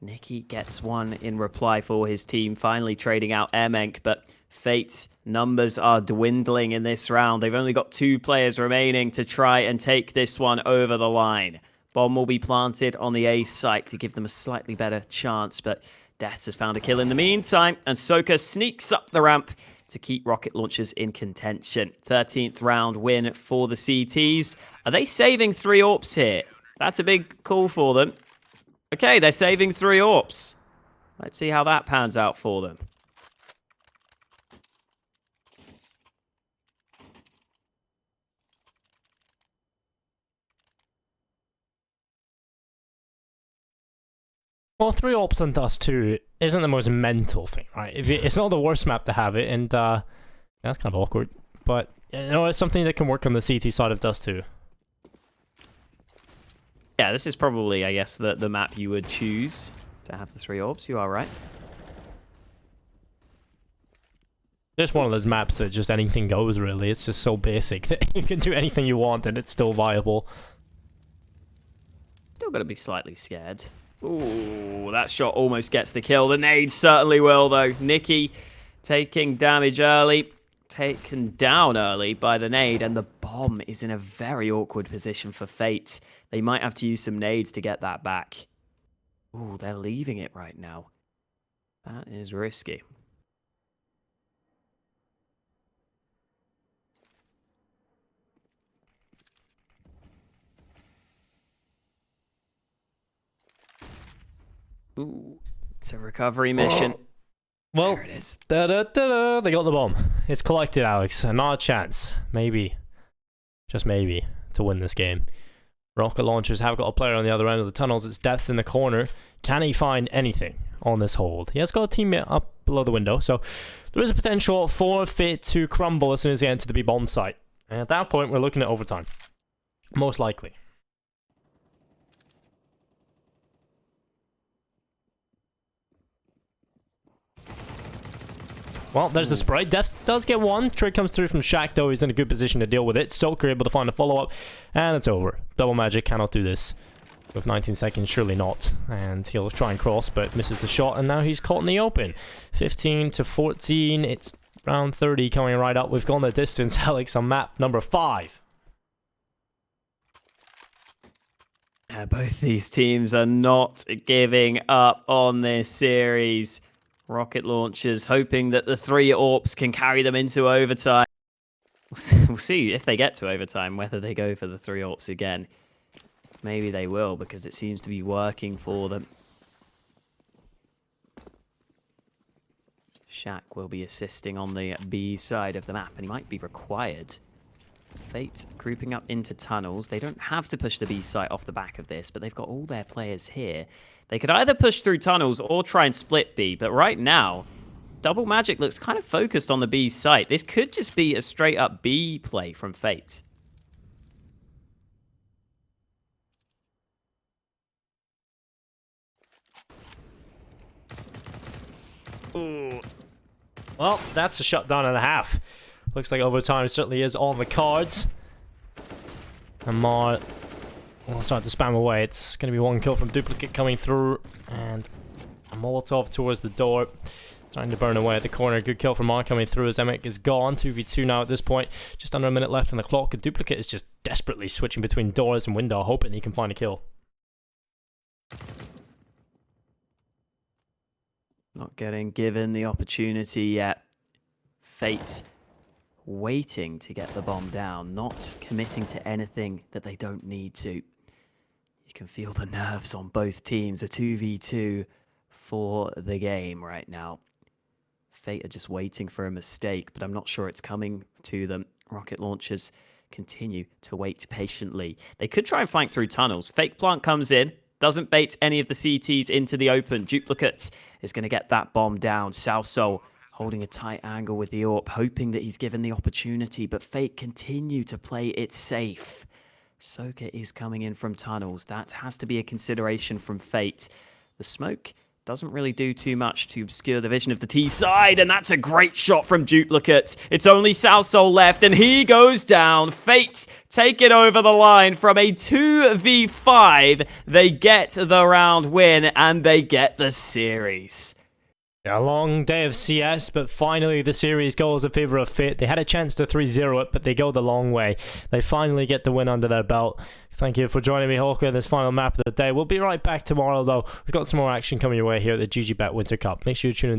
Nicky gets one in reply for his team, finally trading out Emenk, but Fate's numbers are dwindling in this round. They've only got 2 players remaining to try and take this one over the line. Bomb will be planted on the A site to give them a slightly better chance, but Death has found a kill in the meantime, and Soka sneaks up the ramp to keep Rocket Launchers in contention. 13th round win for the CTs. Are they saving 3 AWPs here? That's a big call for them. Okay, they're saving 3 AWPs. Let's see how that pans out for them. Well, 3 AWPs on Dust2 isn't the most mental thing, right? It's not the worst map to have it, and that's kind of awkward. But, you know, it's something that can work on the CT side of Dust2. Yeah, this is probably, I guess, the map you would choose to have the 3 AWPs. You are right. Just one of those maps that just anything goes, really. It's just so basic that you can do anything you want and it's still viable. Still got to be slightly scared. Ooh, that shot almost gets the kill. The nade certainly will, though. Nicky taking damage early. Taken down early by the nade, and the bomb is in a very awkward position for Fate. They might have to use some nades to get that back. Ooh, they're leaving it right now. That is risky. Ooh, it's a recovery mission. Well, there it is. They got the bomb. It's collected, Alex. Another chance, maybe, just maybe, to win this game. Rocket Launchers have got a player on the other end of the tunnels. It's Death in the corner. Can he find anything on this hold? He has got a teammate up below the window, so there is a potential for Fate to crumble as soon as they enter the B bomb site. And at that point, we're looking at overtime. Most likely. Well, there's the spray. Death does get one. Trick comes through from Shaq, though. He's in a good position to deal with it. Soaker able to find a follow-up, and it's over. Double Magic cannot do this. With 19 seconds, surely not. And he'll try and cross, but misses the shot, and now he's caught in the open. 15 to 14. It's round 30 coming right up. We've gone the distance, Alex, on map number 5. Both these teams are not giving up on this series. Rocket Launchers hoping that the 3 AWPs can carry them into overtime. We'll see if they get to overtime, whether they go for the 3 AWPs again. Maybe they will, because it seems to be working for them. Shaq will be assisting on the B side of the map, and he might be required. Fate grouping up into tunnels. They don't have to push the B site off the back of this, but they've got all their players here. They could either push through tunnels or try and split B, but right now, Double Magic looks kind of focused on the B site. This could just be a straight-up B play from Fate. Ooh. Well, that's a shutdown and a half. Looks like overtime certainly is on the cards. And Mar will start to spam away. It's going to be 1 kill from Duplicate coming through. And a Molotov towards the door. Trying to burn away at the corner. Good kill from Mar coming through as Emek is gone. 2v2 now at this point. Just under a minute left on the clock. And Duplicate is just desperately switching between doors and window, hoping he can find a kill. Not getting given the opportunity yet. Fate waiting to get the bomb down, not committing to anything that they don't need to. You can feel the nerves on both teams. A 2v2 for the game right now. Fate are just waiting for a mistake, but I'm not sure it's coming to them. Rocket Launchers continue to wait patiently. They could try and flank through tunnels. Fake plant comes in, doesn't bait any of the CTs into the open. Duplicate is going to get that bomb down. Salso holding a tight angle with the AWP, hoping that he's given the opportunity, but Fate continue to play it safe. Soaker is coming in from tunnels. That has to be a consideration from Fate. The smoke doesn't really do too much to obscure the vision of the T side, and that's a great shot from Duplicate. It's only South Soul left, and he goes down. Fate take it over the line from a 2v5. They get the round win, and they get the series. A long day of CS, but finally the series goes in favor of Fate. They had a chance to 3-0 it, but they go the long way. They finally get the win under their belt. Thank you for joining me, Hawker, in this final map of the day. We'll be right back tomorrow, though. We've got some more action coming your way here at the GG.Bet Winter Cup. Make sure you tune in.